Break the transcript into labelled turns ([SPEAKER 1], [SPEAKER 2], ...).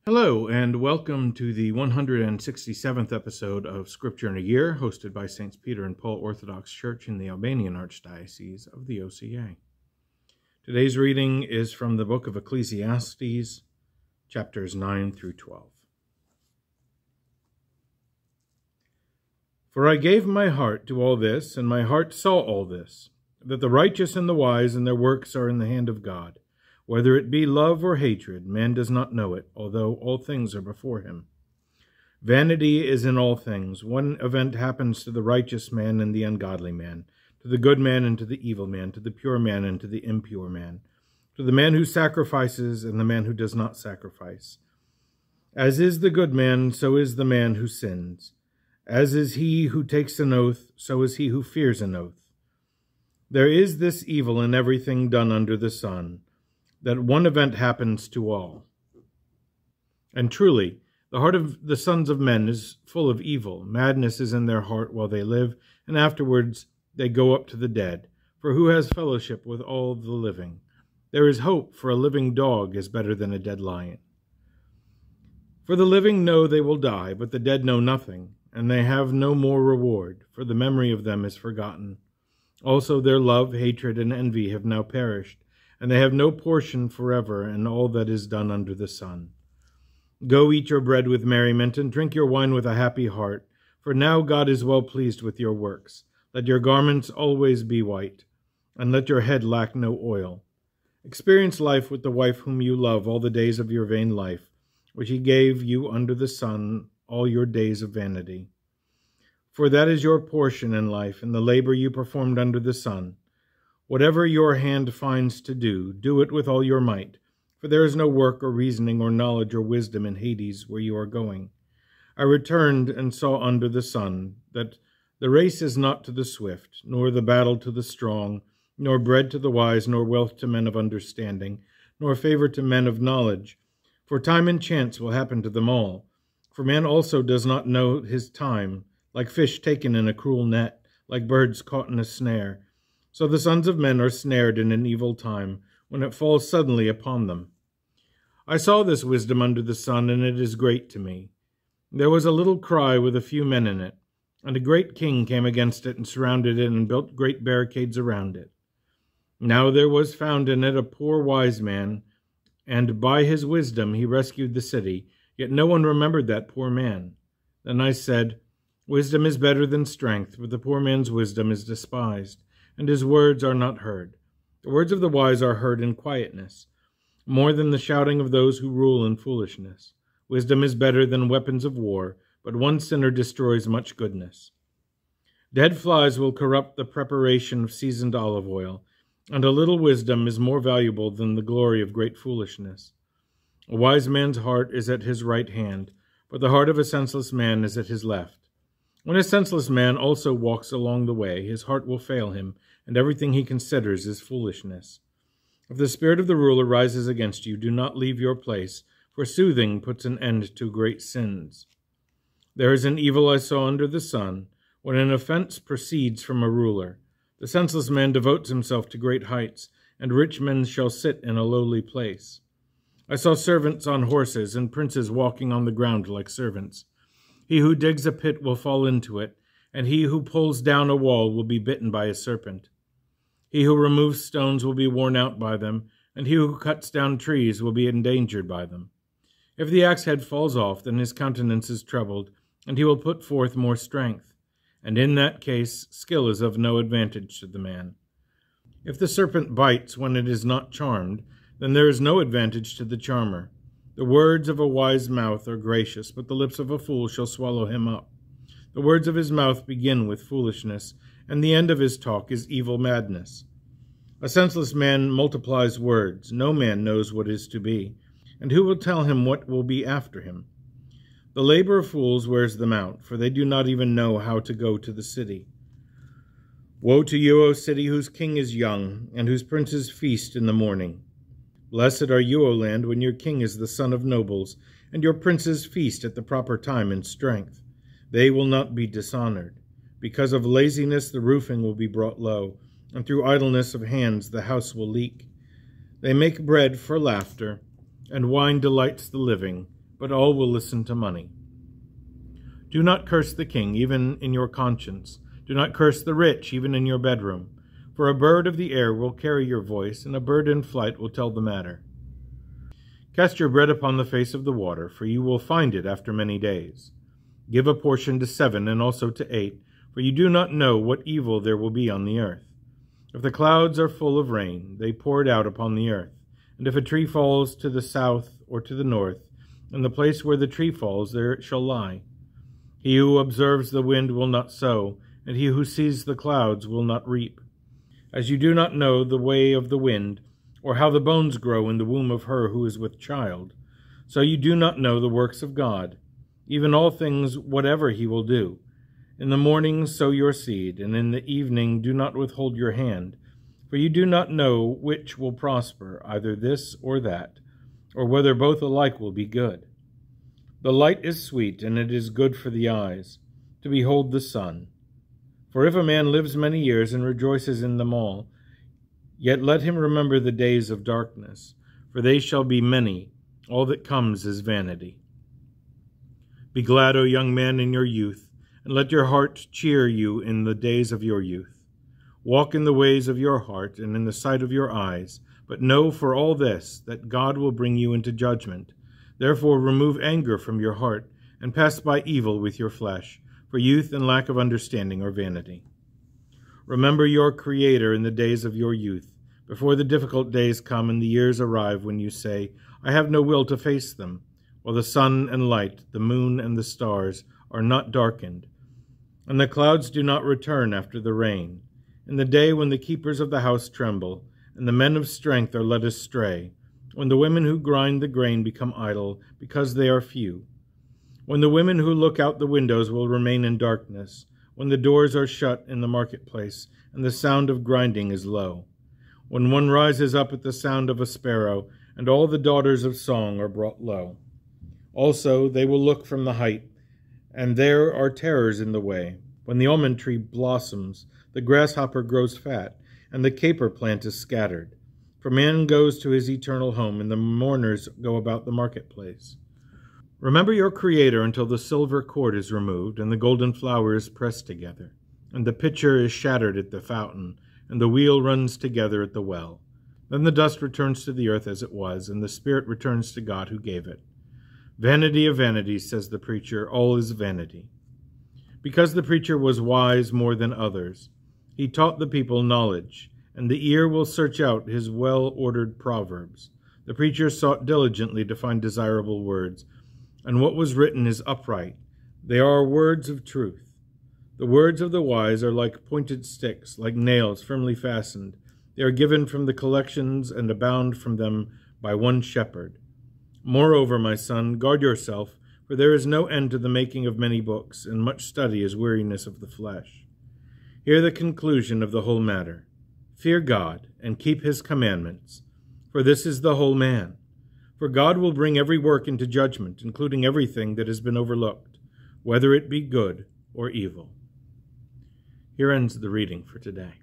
[SPEAKER 1] Hello, and welcome to the 167th episode of Scripture in a Year, hosted by Saints Peter and Paul Orthodox Church in the Albanian Archdiocese of the OCA. Today's reading is from the book of Ecclesiastes, chapters 9 through 12. For I gave my heart to all this, and my heart saw all this, that the righteous and the wise and their works are in the hand of God. Whether it be love or hatred, man does not know it, although all things are before him. Vanity is in all things. One event happens to the righteous man and the ungodly man, to the good man and to the evil man, to the pure man and to the impure man, to the man who sacrifices and the man who does not sacrifice. As is the good man, so is the man who sins. As is he who takes an oath, so is he who fears an oath. There is this evil in everything done under the sun, that one event happens to all. And truly, the heart of the sons of men is full of evil. Madness is in their heart while they live, and afterwards they go up to the dead. For who has fellowship with all the living? There is hope, for a living dog is better than a dead lion. For the living know they will die, but the dead know nothing, and they have no more reward, for the memory of them is forgotten. Also their love, hatred, and envy have now perished, and they have no portion forever in all that is done under the sun. Go eat your bread with merriment, and drink your wine with a happy heart, for now God is well pleased with your works. Let your garments always be white, and let your head lack no oil. Experience life with the wife whom you love all the days of your vain life, which he gave you under the sun, all your days of vanity. For that is your portion in life, and the labor you performed under the sun. Whatever your hand finds to do, do it with all your might, for there is no work or reasoning or knowledge or wisdom in Hades where you are going. I returned and saw under the sun that the race is not to the swift, nor the battle to the strong, nor bread to the wise, nor wealth to men of understanding, nor favor to men of knowledge. For time and chance will happen to them all. For man also does not know his time, like fish taken in a cruel net, like birds caught in a snare. So the sons of men are snared in an evil time, when it falls suddenly upon them. I saw this wisdom under the sun, and it is great to me. There was a little cry with a few men in it, and a great king came against it and surrounded it and built great barricades around it. Now there was found in it a poor wise man, and by his wisdom he rescued the city, yet no one remembered that poor man. Then I said, Wisdom is better than strength, but the poor man's wisdom is despised, and his words are not heard. The words of the wise are heard in quietness, more than the shouting of those who rule in foolishness. Wisdom is better than weapons of war, but one sinner destroys much goodness. Dead flies will corrupt the preparation of seasoned olive oil, and a little wisdom is more valuable than the glory of great foolishness. A wise man's heart is at his right hand, but the heart of a senseless man is at his left. When a senseless man also walks along the way, his heart will fail him, and everything he considers is foolishness. If the spirit of the ruler rises against you, do not leave your place, for soothing puts an end to great sins. There is an evil I saw under the sun, when an offense proceeds from a ruler. The senseless man devotes himself to great heights, and rich men shall sit in a lowly place. I saw servants on horses, and princes walking on the ground like servants. He who digs a pit will fall into it, and he who pulls down a wall will be bitten by a serpent. He who removes stones will be worn out by them, and he who cuts down trees will be endangered by them. If the axe head falls off, then his countenance is troubled, and he will put forth more strength. And in that case, skill is of no advantage to the man. If the serpent bites when it is not charmed, then there is no advantage to the charmer. The words of a wise mouth are gracious, but the lips of a fool shall swallow him up. The words of his mouth begin with foolishness, and the end of his talk is evil madness. A senseless man multiplies words. No man knows what is to be, and who will tell him what will be after him? The labor of fools wears them out, for they do not even know how to go to the city. Woe to you, O city, whose king is young, and whose princes feast in the morning. Blessed are you, O land, when your king is the son of nobles, and your princes feast at the proper time in strength. They will not be dishonored. Because of laziness the roofing will be brought low, and through idleness of hands the house will leak. They make bread for laughter, and wine delights the living, but all will listen to money. Do not curse the king, even in your conscience. Do not curse the rich, even in your bedroom. For a bird of the air will carry your voice, and a bird in flight will tell the matter. Cast your bread upon the face of the water, for you will find it after many days. Give a portion to 7 and also to 8, for you do not know what evil there will be on the earth. If the clouds are full of rain, they pour it out upon the earth. And if a tree falls to the south or to the north, in the place where the tree falls, there it shall lie. He who observes the wind will not sow, and he who sees the clouds will not reap. As you do not know the way of the wind, or how the bones grow in the womb of her who is with child, so you do not know the works of God, even all things whatever he will do. In the morning sow your seed, and in the evening do not withhold your hand, for you do not know which will prosper, either this or that, or whether both alike will be good. The light is sweet, and it is good for the eyes, to behold the sun. For if a man lives many years and rejoices in them all, yet let him remember the days of darkness, for they shall be many. All that comes is vanity. Be glad, O young man, in your youth, and let your heart cheer you in the days of your youth. Walk in the ways of your heart and in the sight of your eyes, but know for all this that God will bring you into judgment. Therefore remove anger from your heart, and pass by evil with your flesh, for youth and lack of understanding are vanity. Remember your Creator in the days of your youth, before the difficult days come and the years arrive when you say, I have no will to face them, while the sun and light, the moon and the stars are not darkened, and the clouds do not return after the rain, in the day when the keepers of the house tremble, and the men of strength are led astray, when the women who grind the grain become idle, because they are few, when the women who look out the windows will remain in darkness, when the doors are shut in the marketplace, and the sound of grinding is low, when one rises up at the sound of a sparrow, and all the daughters of song are brought low. Also they will look from the height, and there are terrors in the way, when the almond tree blossoms, the grasshopper grows fat, and the caper plant is scattered. For man goes to his eternal home, and the mourners go about the marketplace. Remember your Creator until the silver cord is removed, and the golden flour is pressed together, and the pitcher is shattered at the fountain, and the wheel runs together at the well. Then the dust returns to the earth as it was, and the spirit returns to God who gave it. Vanity of vanities, says the preacher, all is vanity. Because the preacher was wise more than others, he taught the people knowledge, and the ear will search out his well-ordered proverbs. The preacher sought diligently to find desirable words, and what was written is upright. They are words of truth. The words of the wise are like pointed sticks, like nails firmly fastened. They are given from the collections and abound from them by one shepherd. Moreover, my son, guard yourself, for there is no end to the making of many books, and much study is weariness of the flesh. Hear the conclusion of the whole matter. Fear God, and keep his commandments, for this is the whole man. For God will bring every work into judgment, including everything that has been overlooked, whether it be good or evil. Here ends the reading for today.